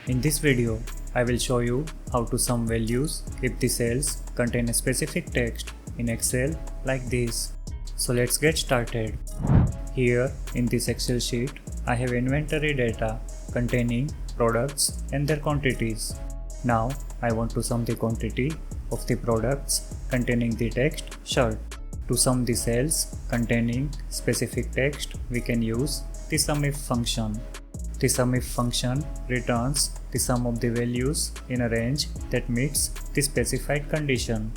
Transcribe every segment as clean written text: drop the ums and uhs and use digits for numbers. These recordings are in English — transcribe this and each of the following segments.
In this video, I will show you how to sum values if the cells contain a specific text in Excel like this. So let's get started. Here in this Excel sheet, I have inventory data containing products and their quantities. Now I want to sum the quantity of the products containing the text shirt. To sum the cells containing specific text, we can use the SUMIF function. The SUMIF function returns the sum of the values in a range that meets the specified condition.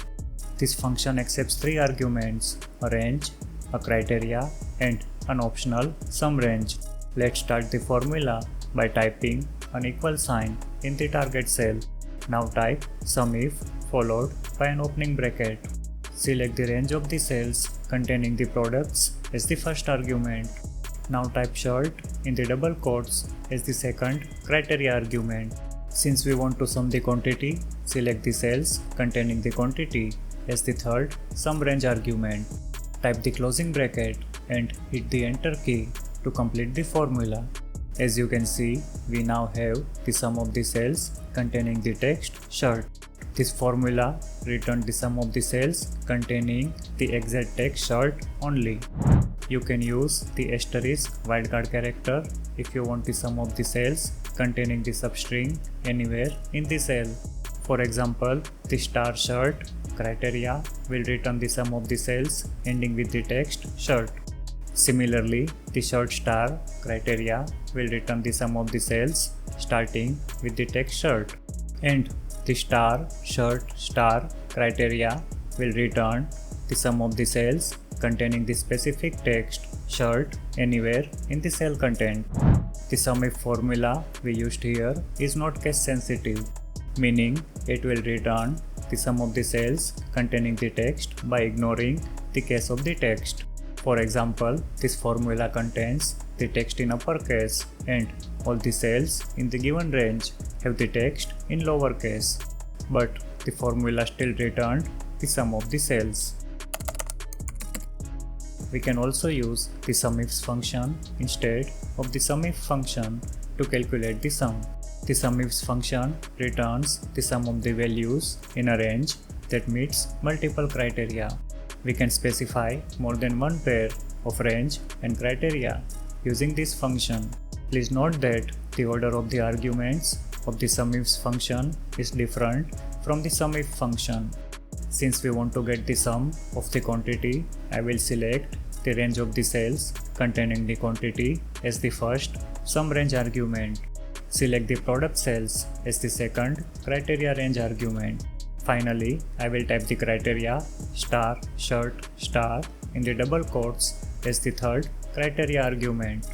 This function accepts three arguments: a range, a criteria, and an optional sum range. Let's start the formula by typing an equal sign in the target cell. Now type SUMIF followed by an opening bracket. Select the range of the cells containing the products as the first argument. Now type shirt in the double quotes as the second criteria argument. Since we want to sum the quantity, select the cells containing the quantity as the third sum range argument. Type the closing bracket and hit the enter key to complete the formula. As you can see, we now have the sum of the cells containing the text shirt. This formula returned the sum of the cells containing the exact text shirt only. You can use the asterisk wildcard character if you want the sum of the cells containing the substring anywhere in the cell. For example, the star shirt criteria will return the sum of the cells ending with the text shirt. Similarly, the shirt star criteria will return the sum of the cells starting with the text shirt. And the star shirt star criteria will return the sum of the cells containing the specific text shirt anywhere in the cell content. The SUMIF formula we used here is not case sensitive, meaning it will return the sum of the cells containing the text by ignoring the case of the text. For example, this formula contains the text in uppercase and all the cells in the given range have the text in lowercase, but the formula still returned the sum of the cells. We can also use the SUMIFS function instead of the SUMIF function to calculate the sum. The SUMIFS function returns the sum of the values in a range that meets multiple criteria. We can specify more than one pair of range and criteria using this function. Please note that the order of the arguments of the SUMIFS function is different from the SUMIF function. Since we want to get the sum of the quantity, I will select the range of the cells containing the quantity as the first sum range argument. Select the product cells as the second criteria range argument. Finally, I will type the criteria star shirt star in the double quotes as the third criteria argument.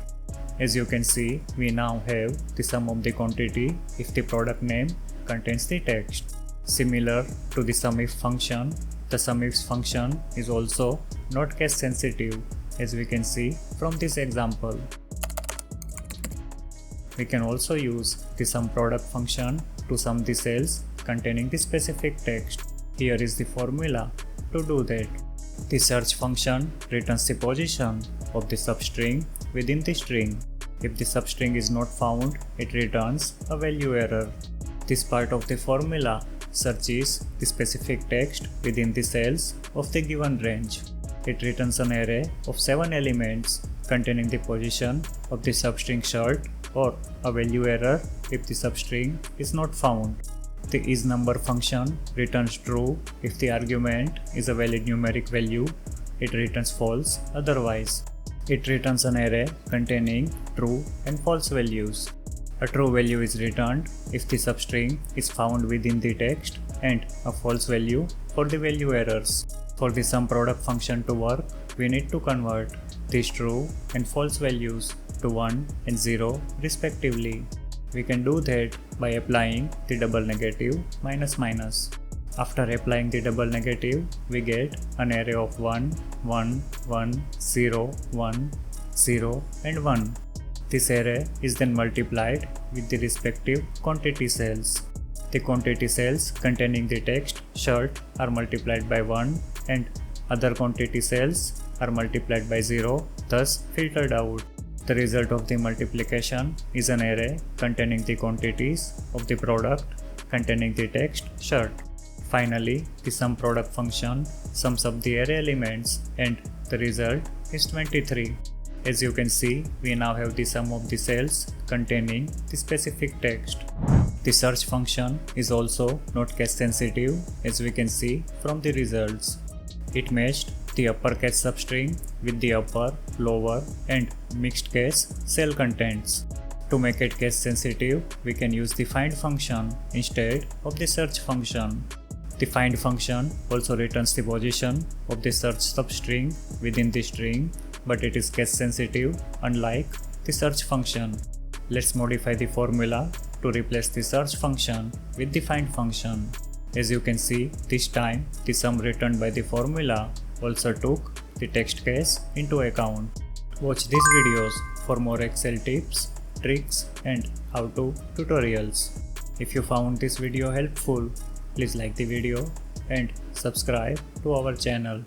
As you can see, we now have the sum of the quantity if the product name contains the text. Similar to the SUMIF function, the SUMIFS function is also not case sensitive, as we can see from this example. We can also use the SUMPRODUCT function to sum the cells containing the specific text. Here is the formula to do that. The search function returns the position of the substring within the string. If the substring is not found, it returns a value error. This part of the formula searches the specific text within the cells of the given range. It returns an array of 7 elements containing the position of the substring shirt or a value error if the substring is not found. The ISNUMBER function returns true if the argument is a valid numeric value. It returns false otherwise. It returns an array containing true and false values. A true value is returned if the substring is found within the text and a false value for the value errors. For the SUMPRODUCT function to work, we need to convert these true and false values to 1 and 0 respectively. We can do that by applying the double negative minus minus. After applying the double negative, we get an array of 1, 1, 1, 0, 1, 0 and 1. This array is then multiplied with the respective quantity cells. The quantity cells containing the text shirt are multiplied by 1 and other quantity cells are multiplied by 0, thus filtered out. The result of the multiplication is an array containing the quantities of the product containing the text shirt. Finally, the SUMPRODUCT function sums up the array elements and the result is 23. As you can see, we now have the sum of the cells containing the specific text. The search function is also not case sensitive, as we can see from the results. It matched the uppercase substring with the upper, lower and mixed case cell contents. To make it case sensitive, we can use the find function instead of the search function. The find function also returns the position of the search substring within the string, but it is case sensitive unlike the search function. Let's modify the formula to replace the search function with the find function. As you can see, this time the sum returned by the formula also took the text case into account. Watch these videos for more Excel tips, tricks and how-to tutorials. If you found this video helpful, please like the video and subscribe to our channel.